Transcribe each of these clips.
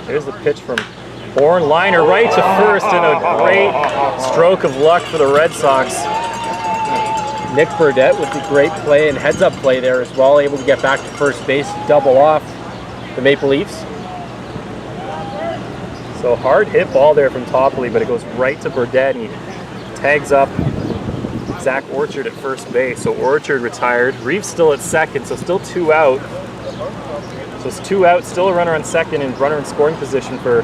Here's the pitch from Horn. Liner right to first, and a great stroke of luck for the Red Sox. Nick Burdett with the great play and heads-up play there as well, able to get back to first base, double off the Maple Leafs. So hard hit ball there from Topley, but it goes right to Burdett, and he tags up Zach Orchard at first base. So Orchard retired. Reeves still at second, so still 2 out. So it's 2 out, still a runner on second and runner in scoring position for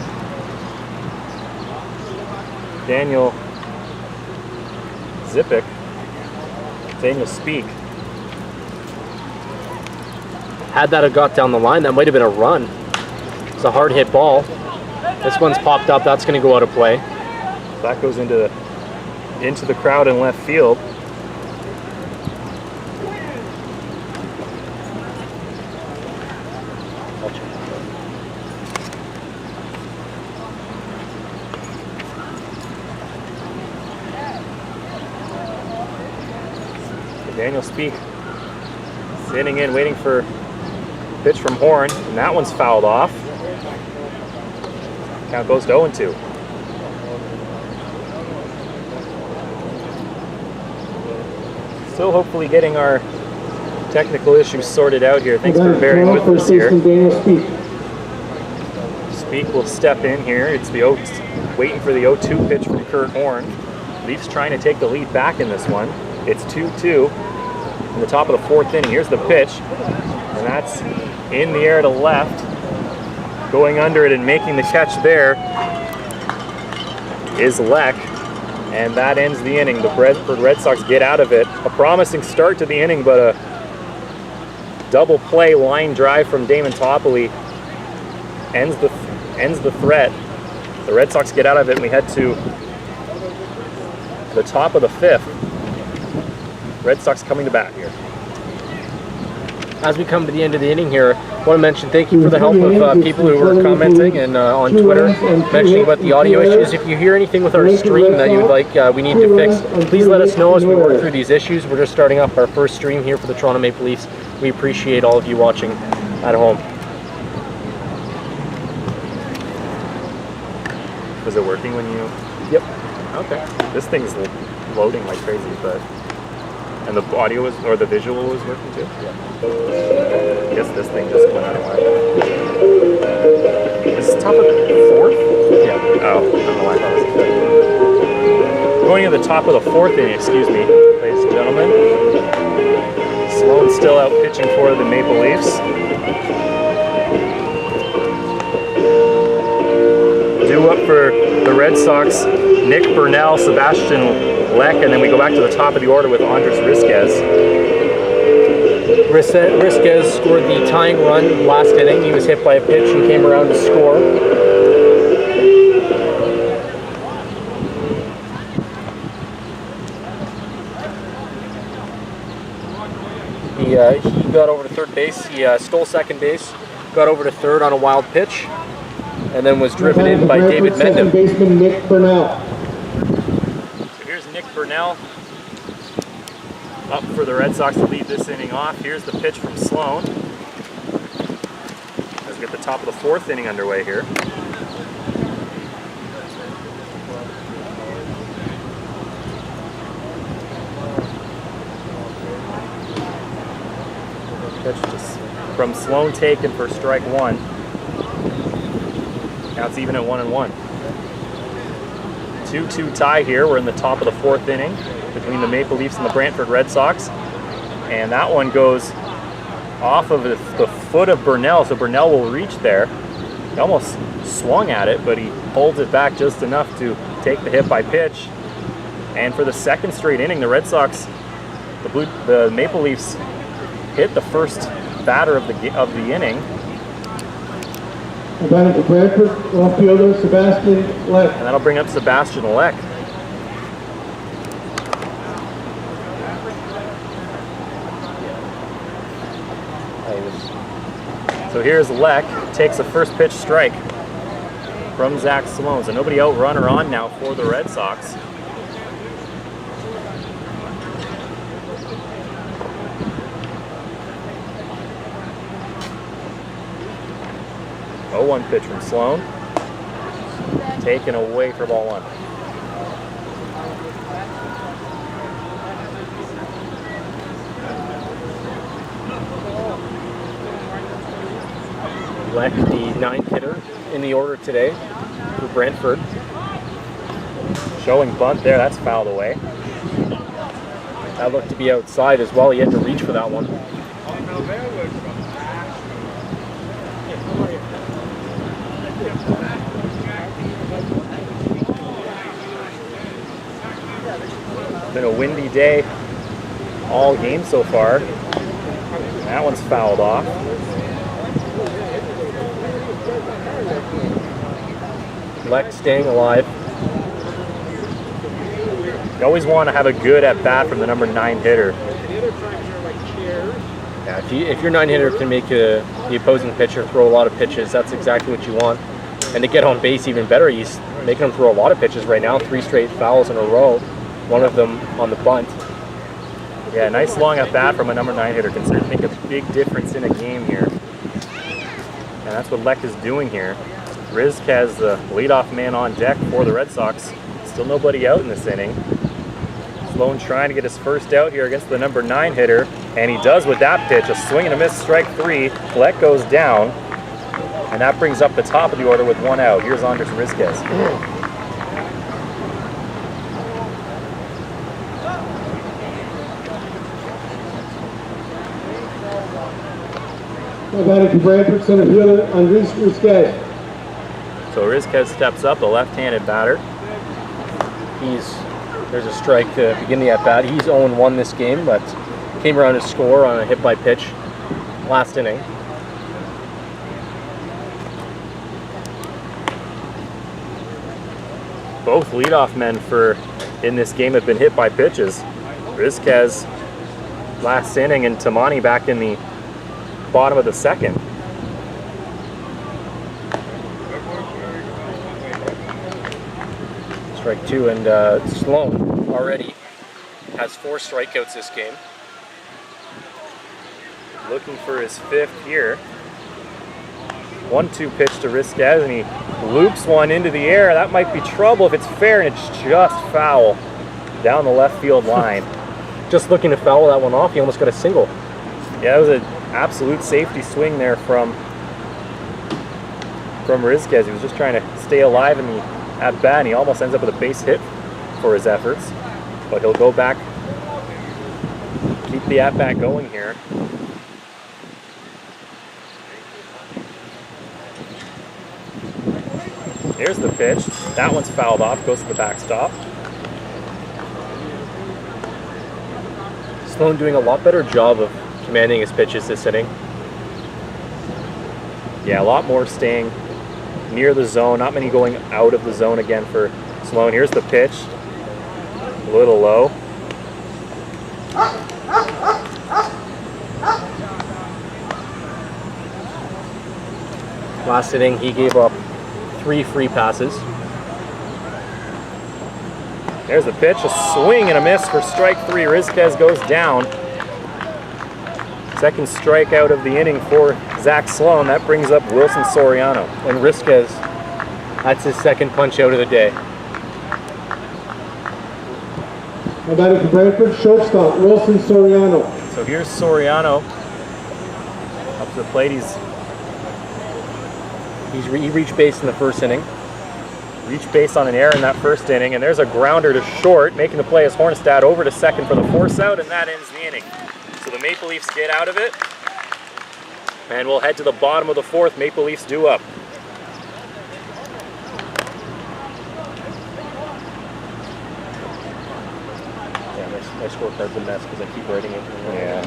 Daniel Zipic. Daniel Speak. Had that have got down the line, that might have been a run. It's a hard hit ball. This one's popped up, that's going to go out of play. That goes into the crowd in left field. Daniel Speak sitting in, waiting for a pitch from Horn, and that one's fouled off. Count goes to 0-2. Still hopefully getting our technical issues sorted out here. Thanks for bearing with us here. Speak will step in here. It's waiting for the 0-2 pitch from Kurt Horn. Leafs trying to take the lead back in this one. It's 2-2 in the top of the 4th inning. Here's the pitch, and that's in the air to left. Going under it and making the catch there is Leck, and that ends the inning. The Brantford Red Sox get out of it. A promising start to the inning, but a double play line drive from Damon Topley ends the threat. The Red Sox get out of it, and we head to the top of the 5th. Red Sox coming to bat here. As we come to the end of the inning here, I want to mention thank you for the help of people who were commenting and on Twitter mentioning about the audio issues. If you hear anything with our stream that you would like we need to fix, please let us know as we work through these issues. We're just starting up our first stream here for the Toronto Maple Leafs. We appreciate all of you watching at home. Was it working when you... Yep. Okay. This thing's loading like crazy, but... And the audio was, or the visual was working too? Yeah. I guess this thing just went out of line. Is this top of the 4th? Yeah. Oh, I don't know why I thought it was 5th. Going to the top of the 4th inning, excuse me, ladies and gentlemen. Sloan still out pitching for the Maple Leafs. Due up for the Red Sox, Nick Burnell, Sebastian Leck, and then we go back to the top of the order with Andres Risquez. Risquez scored the tying run last inning. He was hit by a pitch and came around to score. He got over to third base. He stole second base, got over to third on a wild pitch, and then was driven in by David Mendham. Baseman Nick Burnell. So here's Nick Burnell up for the Red Sox to lead this inning off. Here's the pitch from Sloan. Let's get the top of the 4th inning underway here. Pitch just from Sloan taken for strike 1. Now it's even at 1-1. 2-2 tie here. We're in the top of the 4th inning between the Maple Leafs and the Brantford Red Sox. And that one goes off of the foot of Burnell, so Burnell will reach there. He almost swung at it, but he holds it back just enough to take the hit by pitch. And for the 2nd straight inning, the Red Sox, the Maple Leafs hit the first batter of the inning. Batting for Brantford, left fielder Sebastian Leck. And that'll bring up Sebastian Leck. So here's Leck, takes a first pitch strike from Zach Sloan. So nobody out, runner on now for the Red Sox. 0-1 pitch from Sloan. Taken away for ball 1. Leck, the 9th hitter in the order today for Brantford. Showing bunt there, that's fouled away. That looked to be outside as well. He had to reach for that one. Been a windy day all game so far. That one's fouled off. Leck staying alive. You always want to have a good at bat from the number 9 hitter. Yeah, if your 9 hitter can make the opposing pitcher throw a lot of pitches, that's exactly what you want. And to get on base even better, he's making him throw a lot of pitches right now. 3 straight fouls in a row. One of them on the bunt. Yeah, nice long at bat from a number 9 hitter can certainly make a big difference in a game here. And that's what Leck is doing here. Rizk has the leadoff man on deck for the Red Sox. Still nobody out in this inning. Sloan trying to get his first out here against the number 9 hitter, and he does with that pitch. A swing and a miss, strike 3. Leck goes down, and that brings up the top of the order with 1 out. Here's Andres Rizquez. Now batting for Brantford, center fielder Andres Rizquez. So Rizquez steps up, the left-handed batter. There's a strike to begin the at-bat. He's 0-1 this game, but came around to score on a hit by pitch last inning. Both leadoff men in this game have been hit by pitches. Rizquez last inning and Tamani back in the bottom of the 2nd. Strike 2, and Sloan already has 4 strikeouts this game. Looking for his 5th here. 1-2 pitch to Rizquez, and he loops one into the air. That might be trouble if it's fair, and it's just foul down the left field line. Just looking to foul that one off, he almost got a single. Yeah, that was an absolute safety swing there from Rizquez. He was just trying to stay alive in the at-bat, and he almost ends up with a base hit for his efforts. But he'll go back, keep the at-bat going here. Here's the pitch. That one's fouled off, goes to the backstop. Sloan doing a lot better job of commanding his pitches this inning. Yeah, a lot more staying near the zone. Not many going out of the zone again for Sloan. Here's the pitch. A little low. Last inning, he gave up 3 free passes. There's the pitch. A swing and a miss for strike 3. Rizquez goes down. Second strikeout of the inning for Zach Sloan. That brings up Wilson Soriano. And Rizquez, that's his 2nd punch out of the day. Now batting for Brantford, shortstop Wilson Soriano. So here's Soriano up to the plate. He reached base in the 1st inning. Reached base on an error in that 1st inning, and there's a grounder to short. Making the play is Hornstad over to 2nd for the force out, and that ends the inning. So the Maple Leafs get out of it, and we'll head to the bottom of the 4th. Maple Leafs due up. Yeah, my scorecard's a mess because I keep writing it. Yeah.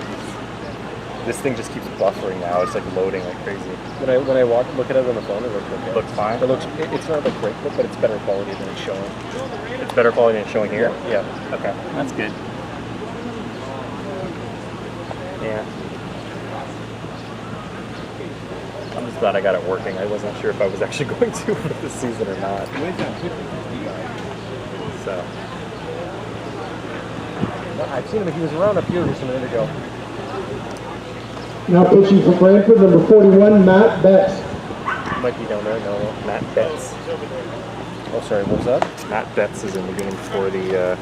This thing just keeps buffering now. It's like loading like crazy. When I look at it on the phone, it looks okay. Looks fine? It's not like great, but it's better quality than it's showing. It's better quality than it's showing here? Yeah. Okay, that's good. Yeah. I'm just glad I got it working. I wasn't sure if I was actually going to for this season or not. So. I've seen him. He was around up here just a minute ago. Now pitching for Brantford, number 41, Matt Betts. might be down there. No, Matt Betts. Oh, sorry, what was that? Matt Betts is in the game for the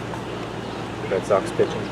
Red Sox pitching.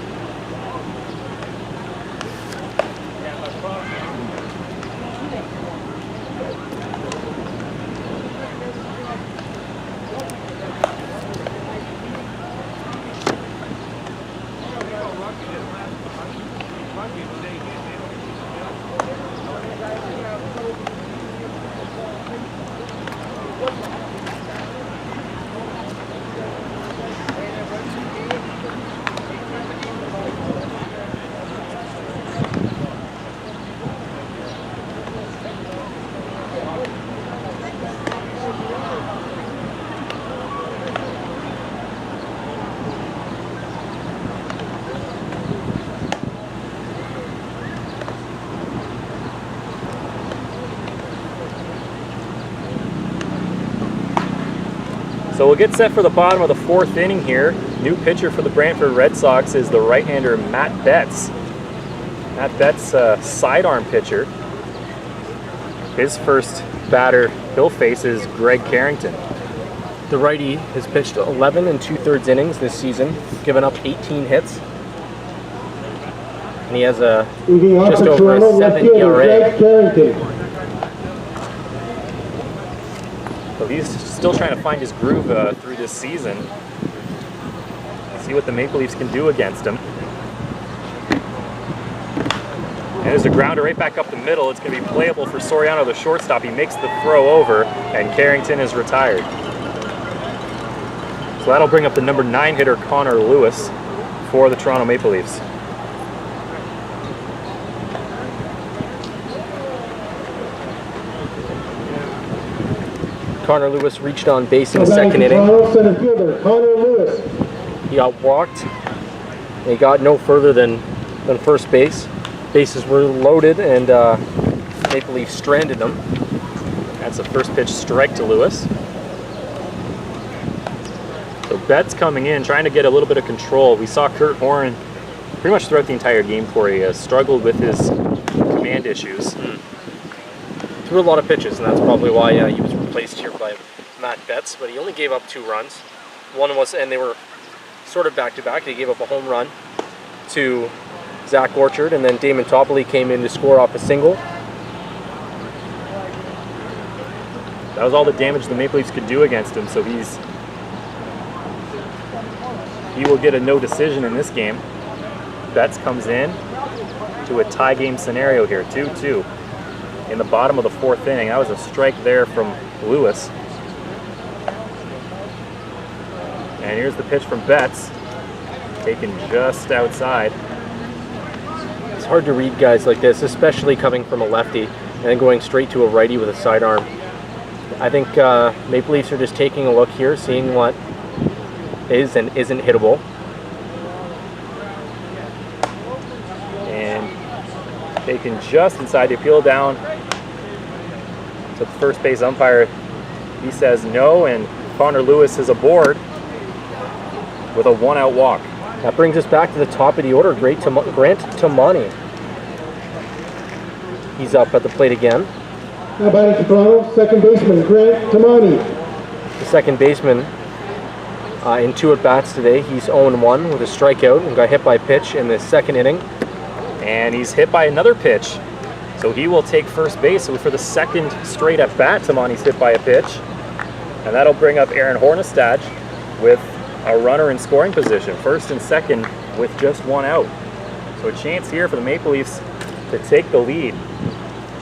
So we'll get set for the bottom of the 4th inning here. New pitcher for the Brantford Red Sox is the right-hander Matt Betts. Matt Betts, sidearm pitcher. His first batter he'll face is Greg Carrington. The righty has pitched 11 2/3 innings this season, given up 18 hits. And he has a just over a 7 ERA. So he's still trying to find his groove through this season. See what the Maple Leafs can do against him. And there's a grounder right back up the middle. It's going to be playable for Soriano, the shortstop. He makes the throw over, and Carrington is retired. So that'll bring up the number 9 hitter, Connor Lewis, for the Toronto Maple Leafs. Connor Lewis reached on base in the 2nd inning. Center fielder, Connor Lewis. He got walked. He got no further than first base. Bases were loaded, and Maple Leafs stranded them. That's a first pitch strike to Lewis. So Betts coming in, trying to get a little bit of control. We saw Kurt Horn pretty much throughout the entire game, Corey, struggled with his command issues. Threw a lot of pitches, and that's probably why he was replaced here by Matt Betts, but he only gave up 2 runs. One was, and they were sort of back-to-back. He gave up a home run to Zach Orchard, and then Damon Toppoli came in to score off a single. That was all the damage the Maple Leafs could do against him, so he will get a no decision in this game. Betts comes in to a tie game scenario here, 2-2 in the bottom of the 4th inning. That was a strike there from Lewis. And here's the pitch from Betts, taken just outside. It's hard to read guys like this, especially coming from a lefty and then going straight to a righty with a sidearm. I think Maple Leafs are just taking a look here, seeing what is and isn't hittable. And taken just inside. The appeal down to the first base umpire. He says no, and Connor Lewis is aboard with a 1-out walk. That brings us back to the top of the order. Grant Tamani. He's up at the plate again. Now batting for Toronto, second baseman Grant Tamani. The second baseman in 2 at-bats today. He's 0-1 with a strikeout and got hit by a pitch in the 2nd inning. And he's hit by another pitch. So he will take first base. So for the 2nd straight at-bat, Tamani's hit by a pitch. And that'll bring up Aaron Hornestad with a runner in scoring position, 1st and 2nd with just 1 out. So a chance here for the Maple Leafs to take the lead.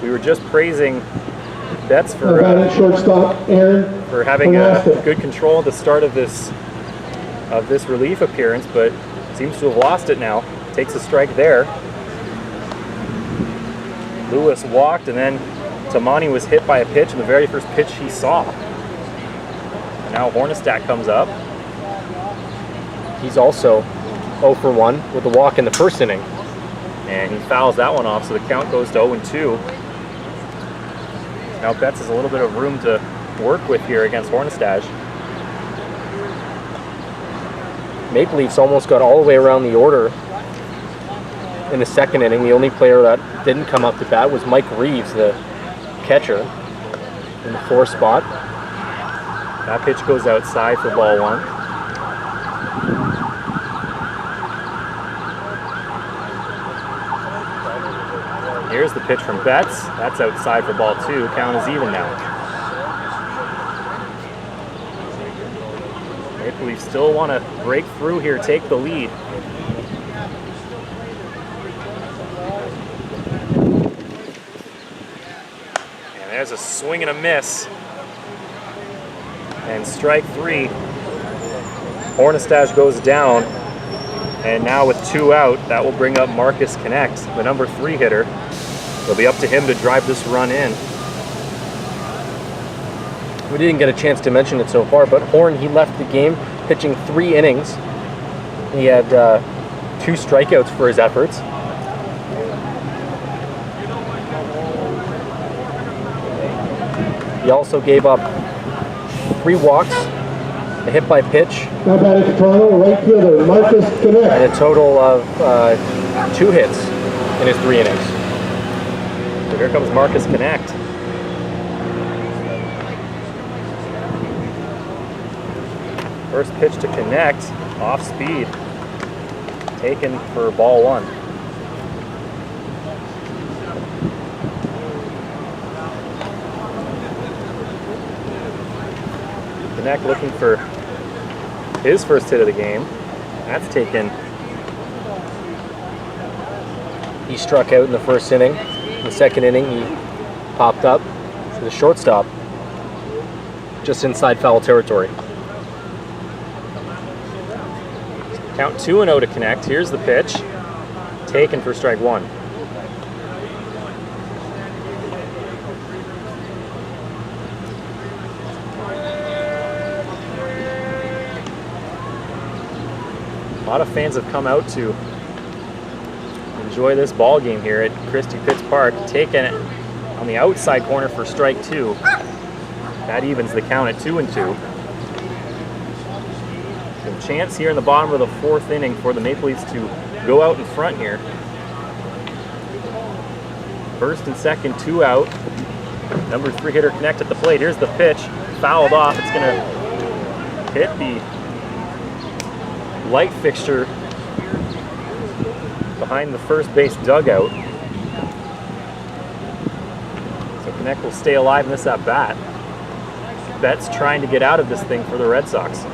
We were just praising Betts for shortstop Aaron having good control at the start of this relief appearance, but seems to have lost it now. Takes a strike there. Lewis walked, and then Tamani was hit by a pitch in the very first pitch he saw. And now Hornestad comes up. He's also 0-for-1 with a walk in the 1st inning. And he fouls that one off, so the count goes to 0-2. Now Betts has a little bit of room to work with here against Hornestad. Maple Leafs almost got all the way around the order in the 2nd inning. The only player that didn't come up to bat was Mike Reeves, the catcher. in the 4 spot. That pitch goes outside for ball 1. Here's the pitch from Betts. That's outside for ball 2. Count is even now. Maple Leafs still want to break through here, take the lead. And there's a swing and a miss. And strike 3. Hornestash goes down. And now with 2 out, that will bring up Marcus Connect, the number 3 hitter. It'll be up to him to drive this run in. We didn't get a chance to mention it so far, but Horn, he left the game pitching 3 innings. He had 2 strikeouts for his efforts. He also gave up 3 walks, a hit by pitch, Now batting Toronto, right fielder Marcus Connect. and a total of 2 hits in his 3 innings. So here comes Marcus Connect. First pitch to Connect, off speed, taken for ball 1. Connect looking for his first hit of the game. That's taken. He struck out in the first inning. In the second inning, he popped up to the shortstop, just inside foul territory. Count 2-0 to Connect. Here's the pitch, taken for strike 1. A lot of fans have come out to enjoy this ball game here at Christie Pitts Park. Taken it on the outside corner for strike 2. That evens the count at 2-2. So chance here in the bottom of the 4th inning for the Maple Leafs to go out in front here. First and second, 2 out. Number 3 hitter Connect at the plate. Here's the pitch, fouled off. It's gonna hit the light fixture behind the first base dugout. So Connect will stay alive in this at bat. Betts trying to get out of this thing for the Red Sox.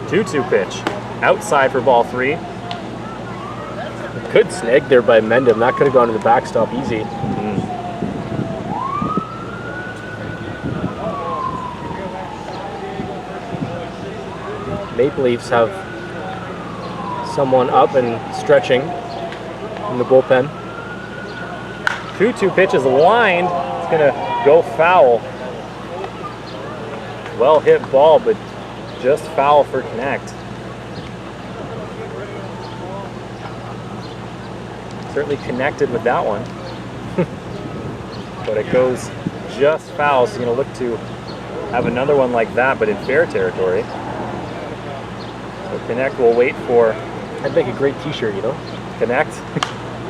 2-2 pitch, outside for ball 3. Good snag there by Mendham. That could have gone to the backstop easy. Maple Leafs have someone up and stretching in the bullpen. 2-2 pitch is lined. It's gonna go foul. Well hit ball, but just foul for Connect. Certainly connected with that one. But it goes just foul, so you're gonna look to have another one like that, but in fair territory. So Connect will wait for That'd make a great t-shirt, you know? Connect.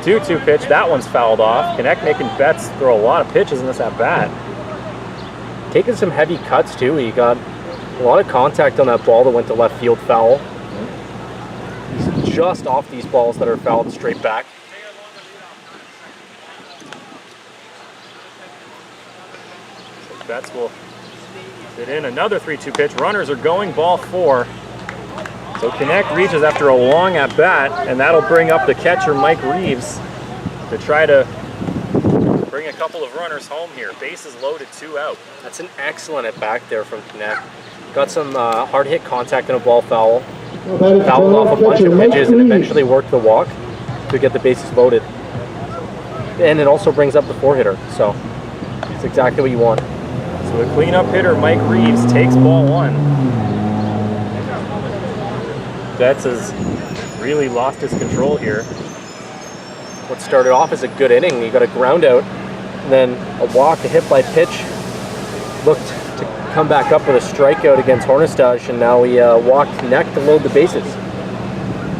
2-2 pitch, that one's fouled off. Connect making Betts throw a lot of pitches in this at bat. Taking some heavy cuts too. He got a lot of contact on that ball that went to left field foul. He's just off these balls that are fouled straight back. So Betts will fit in another 3-2 pitch. Runners are going, ball 4. So Connect reaches after a long at bat, and that'll bring up the catcher Mike Reeves to try to bring a couple of runners home here. Bases loaded, 2 out. That's an excellent at bat there from Connect. Got some hard hit contact on a ball foul. Fouled off a bunch of pitches and eventually worked the walk to get the bases loaded. And it also brings up the 4 hitter, so it's exactly what you want. So the cleanup hitter Mike Reeves takes ball 1. Betts has really lost his control here. What started off as a good inning, he got a ground out, and then a walk, a hit by pitch, looked to come back up with a strikeout against Hornestash, and now he walked Connect to load the bases.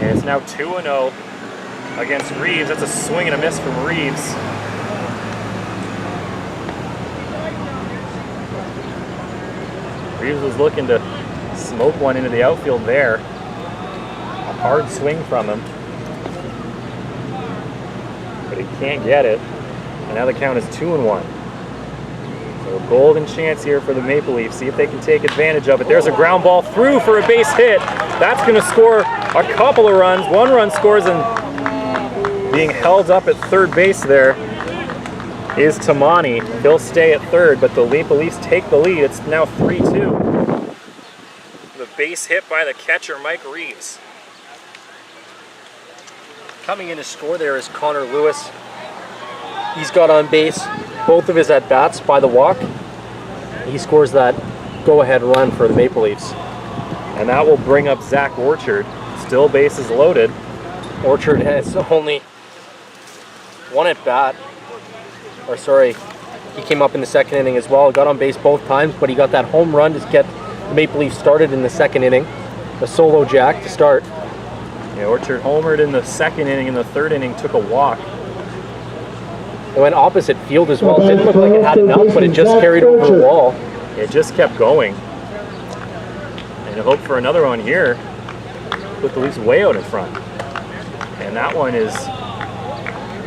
And it's now 2-0 against Reeves. That's a swing and a miss from Reeves. Reeves was looking to smoke one into the outfield there. A hard swing from him. But he can't get it. And now the count is 2-1. So a golden chance here for the Maple Leafs. See if they can take advantage of it. There's a ground ball through for a base hit. That's going to score a couple of runs. One run scores, and being held up at third base there is Tamani. He'll stay at third, but the Maple Leafs take the lead. It's now 3-2. The base hit by the catcher, Mike Reeves. Coming in to score there is Connor Lewis. He's got on base both of his at-bats by the walk. He scores that go-ahead run for the Maple Leafs. And that will bring up Zach Orchard. Still bases loaded. Orchard has only one at-bat. Or sorry, he came up in the second inning as well. Got on base both times, but he got that home run to get the Maple Leafs started in the second inning. A solo jack to start. Yeah, Orchard homered in the second inning. In the third inning, took a walk. It went opposite field as well. It didn't look like it had enough, but it just carried over the wall. It just kept going. And I hope for another one here. Put the Leafs way out in front. And that one is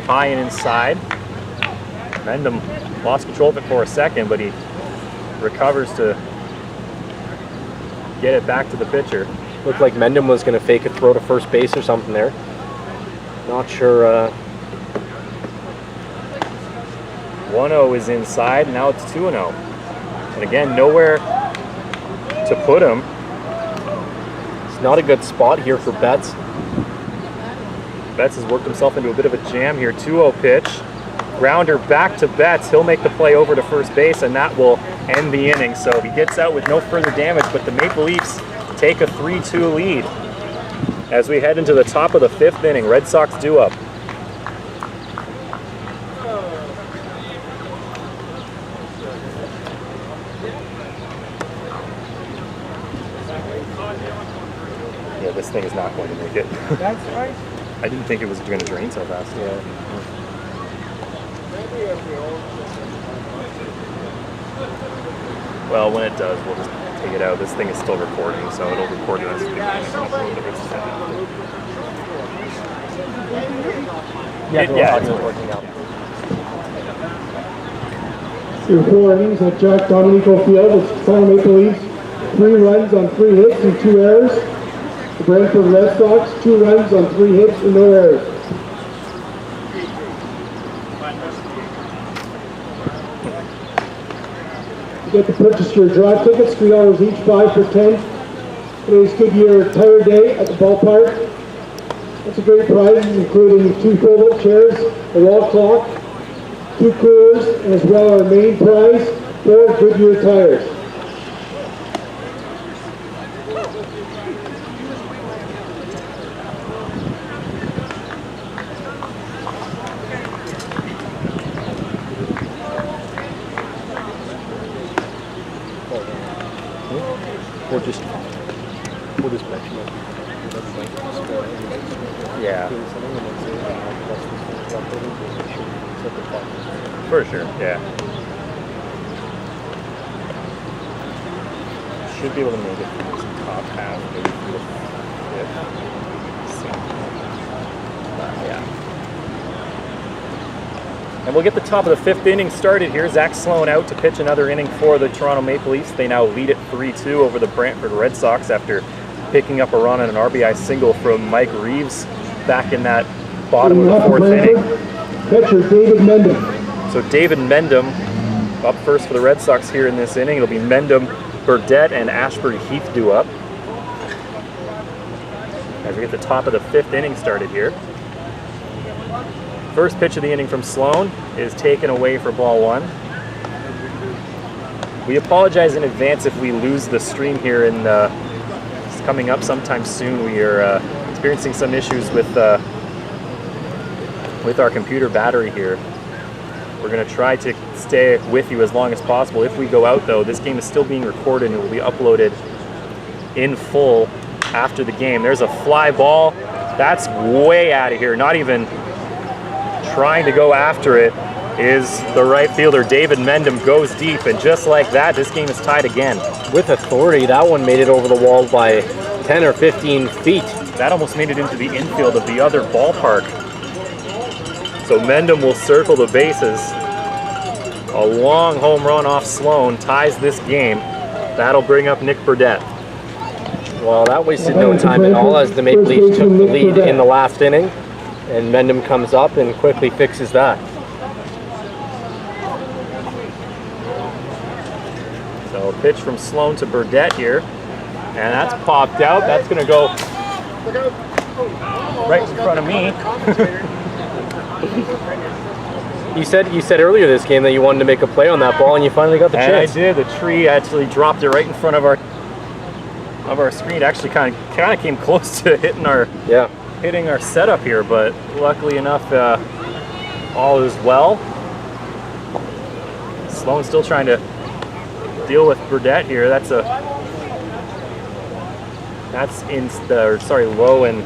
high and inside. Mendham lost control of it for a second, but he recovers to get it back to the pitcher. Looked like Mendham was going to fake a throw to first base or something there. Not sure. 1-0 is inside, now it's 2-0. And again, nowhere to put him. It's not a good spot here for Betts. Betts has worked himself into a bit of a jam here. 2-0 pitch. Grounder back to Betts. He'll make the play over to first base, and that will end the inning. So he gets out with no further damage, but the Maple Leafs take a 3-2 lead. As we head into the top of the fifth inning, Red Sox due up. Yeah, this thing is not going to make it. That's right. I didn't think it was going to drain so fast. Yeah. Well, when it does, we'll just take it out. This thing is still recording, so it'll record the rest of the game. Yeah, it's working out. Through 4 innings at Jack Dominico Field, it's Toronto Maple Leafs 3 runs on 3 hits and 2 errors. The Brantford Red Sox 2 runs on 3 hits and no errors. You get to purchase your drive tickets, $3 each, 5 for 10. Today's Goodyear Tire Day at the ballpark. That's a great prize, including 2 fold-up chairs, a wall clock, 2 coolers, and as well our main prize, 4 Goodyear tires. We'll just mention it. Yeah. For sure, yeah. Should be able to make it from this top half, maybe from the fifth. Yeah. And we'll get the top of the fifth inning started here. Zach Sloan out to pitch another inning for the Toronto Maple Leafs. They now lead it 3-2 over the Brantford Red Sox after picking up a run on an RBI single from Mike Reeves back in that bottom of the fourth inning. Catcher David Mendham. So David Mendham up first for the Red Sox here in this inning. It'll be Mendham, Burdette, and Ashbury Heath due up. As we get the top of the fifth inning started here. First pitch of the inning from Sloan is taken away for ball 1. We apologize in advance if we lose the stream here, and it's coming up sometime soon. We are experiencing some issues with our computer battery here. We're going to try to stay with you as long as possible. If we go out, though, this game is still being recorded and will be uploaded in full after the game. There's a fly ball. That's way out of here. Not even trying to go after it. is the right fielder, David Mendham, goes deep, and just like that, this game is tied again. With authority, that one made it over the wall by 10 or 15 feet. That almost made it into the infield of the other ballpark. So Mendham will circle the bases. A long home run off Sloan ties this game. That'll bring up Nick Burdett. Well, that wasted no time at all as the Maple Leafs took the lead in the last inning, and Mendham comes up and quickly fixes that. So pitch from Sloan to Burdett here, and that's popped out. That's going to go right in front of me. You said earlier this game that you wanted to make a play on that ball, and you finally got the chance. I did. The tree actually dropped it right in front of our screen. It actually kind of came close to hitting our setup here, but luckily enough, all is well. Sloan's still trying to deal with Burdett here. That's low and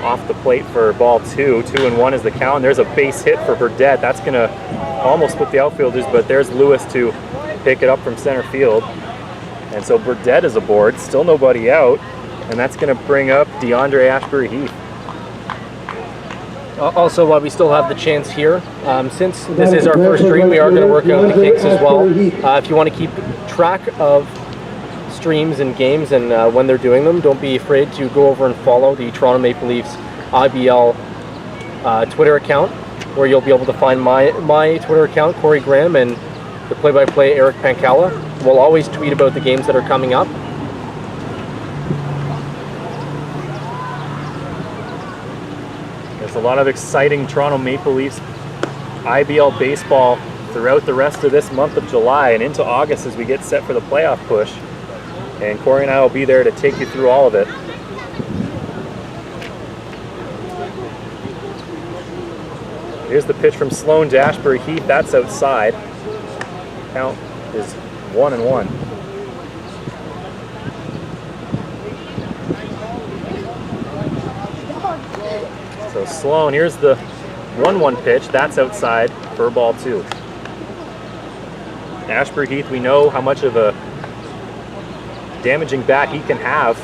off the plate for ball 2. 2-1 is the count. There's a base hit for Burdett. That's gonna almost put the outfielders, but there's Lewis to pick it up from center field. And so Burdett is aboard, still nobody out, and that's gonna bring up DeAndre Ashbury-Heath. Also, while we still have the chance here, since this is our first stream, we are going to work out the kinks as well. If you want to keep track of streams and games and when they're doing them, don't be afraid to go over and follow the Toronto Maple Leafs IBL Twitter account, where you'll be able to find my Twitter account, Corey Graham, and the play-by-play Eric Pancala. We'll always tweet about the games that are coming up. There's a lot of exciting Toronto Maple Leafs IBL baseball throughout the rest of this month of July and into August as we get set for the playoff push. And Corey and I will be there to take you through all of it. Here's the pitch from Sloan to Ashbury-Heath. That's outside. Count is 1-1. So Sloan, here's the 1-1 pitch. That's outside for ball 2. Ashbury-Heath, we know how much of a damaging bat he can have.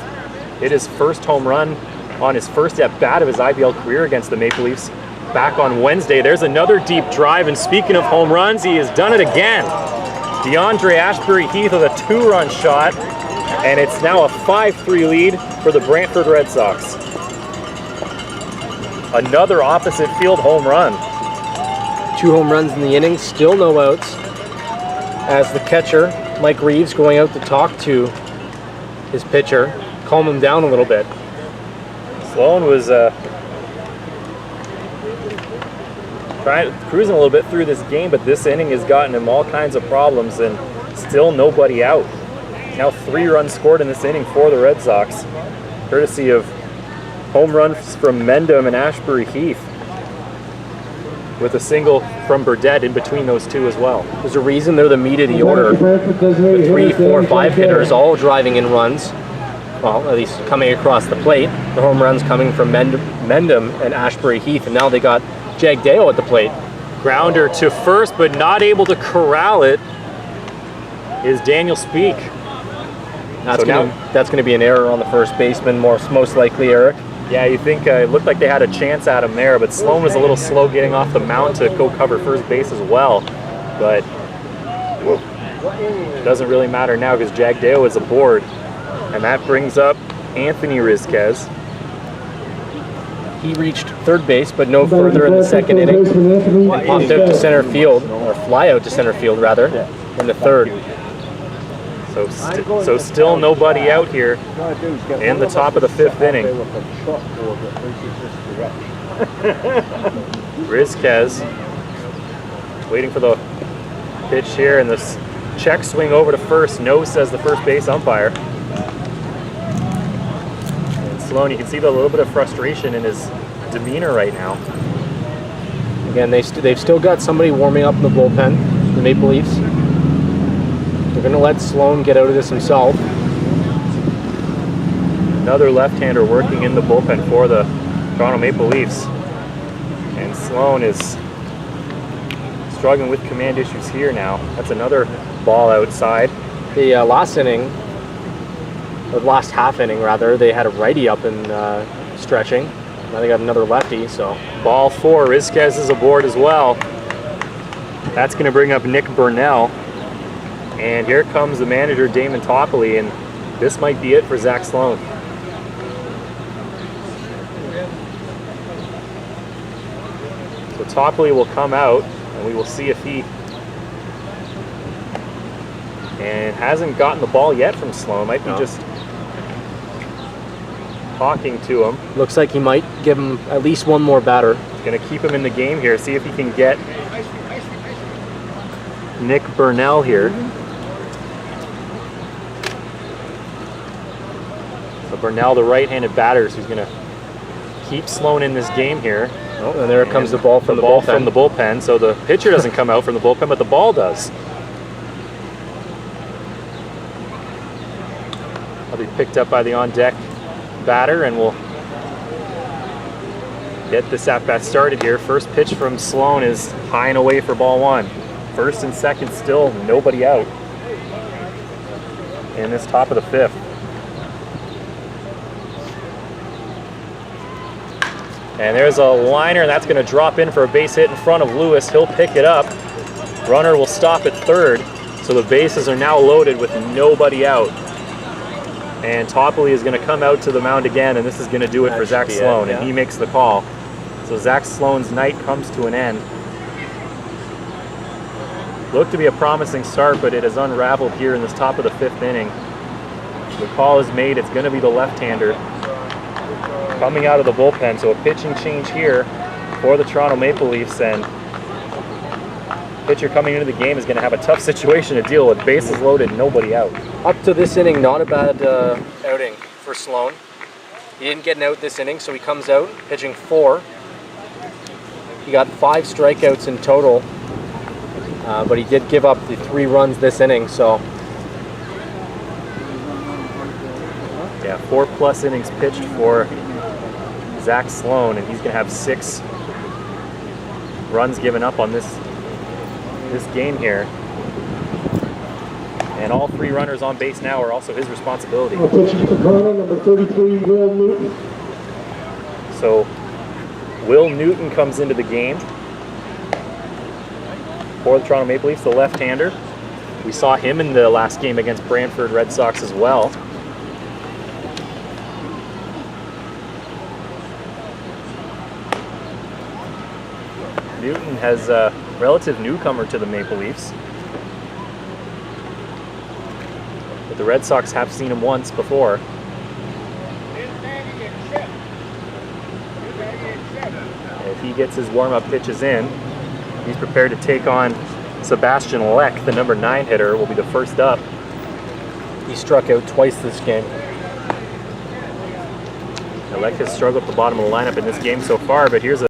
Hit his first home run on his first at-bat of his IBL career against the Maple Leafs back on Wednesday. There's another deep drive, and speaking of home runs, he has done it again. DeAndre Ashbury-Heath with a 2-run shot, and it's now a 5-3 lead for the Brantford Red Sox. Another opposite field home run. 2 home runs in the inning, still no outs, as the catcher, Mike Reeves, going out to talk to his pitcher, calm him down a little bit. Sloan was cruising a little bit through this game, but this inning has gotten him all kinds of problems, and still nobody out. Now 3 runs scored in this inning for the Red Sox, courtesy of home runs from Mendham and Ashbury-Heath, with a single from Burdett in between those two as well. There's a reason they're the meat of the order. The 3, 4, 5 hitters all driving in runs. Well, at least coming across the plate. The home runs coming from Mendham and Ashbury-Heath, and now they got Jagdeo at the plate. Grounder to first, but not able to corral it, is Daniel Speak. That's going to be an error on the first baseman, most likely, Eric. Yeah, you think it looked like they had a chance at him there, but Sloan was a little slow getting off the mound to go cover first base as well. But it doesn't really matter now because Jagdeo is aboard. And that brings up Anthony Rizquez. He reached third base, but no further in the second inning. Popped out to center field, or fly out to center field rather, in the third. So still nobody out here in the top of the 5th inning. Rizquez waiting for the pitch here, and this check swing over to first. No, says the first base umpire. And Sloan, you can see a little bit of frustration in his demeanor right now. Again, they've still got somebody warming up in the bullpen, the Maple Leafs. They're going to let Sloan get out of this himself. Another left-hander working in the bullpen for the Toronto Maple Leafs. And Sloan is struggling with command issues here now. That's another ball outside. The last inning, or the last half inning rather, they had a righty up and stretching. Now they got another lefty, so. Ball 4, Rizquez is aboard as well. That's going to bring up Nick Burnell. And here comes the manager, Damon Topley, and this might be it for Zach Sloan. So Topley will come out, and we will see if he... And hasn't gotten the ball yet from Sloan. Might be just talking to him. Looks like he might give him at least one more batter. Going to keep him in the game here, see if he can get Nick Burnell here. So Burnell, the right-handed batter, so he's going to keep Sloan in this game here. Oh, and there comes the ball from the bullpen. From the bullpen. So the pitcher doesn't come out from the bullpen, but the ball does. I'll be picked up by the on-deck batter, and we'll get this at-bat started here. First pitch from Sloan is high and away for ball 1. First and second still nobody out in this top of the 5th. And there's a liner, and that's going to drop in for a base hit in front of Lewis. He'll pick it up. Runner will stop at third, so the bases are now loaded with nobody out. And Topley is going to come out to the mound again, and this is going to do it for Zach Sloan, and he makes the call. So Zach Sloan's night comes to an end. Looked to be a promising start, but it has unraveled here in this top of the 5th inning. The call is made. It's going to be the left-hander coming out of the bullpen. So a pitching change here for the Toronto Maple Leafs, and pitcher coming into the game is going to have a tough situation to deal with. Bases loaded, nobody out. Up to this inning, not a bad outing for Sloan. He didn't get an out this inning, so he comes out pitching 4. He got 5 strikeouts in total, but he did give up the 3 runs this inning, so. Yeah, 4+ innings pitched for Zach Sloan, and he's going to have 6 runs given up on this game here. And all 3 runners on base now are also his responsibility. Pitching for Toronto, number 33, Will Newton. So Will Newton comes into the game for the Toronto Maple Leafs, the left-hander. We saw him in the last game against Brantford Red Sox as well. Newton has a relative newcomer to the Maple Leafs. But the Red Sox have seen him once before. If he gets his warm-up pitches in, he's prepared to take on Sebastian Leck, the number 9 hitter, will be the first up. He struck out twice this game. Leck has struggled at the bottom of the lineup in this game so far, but here's a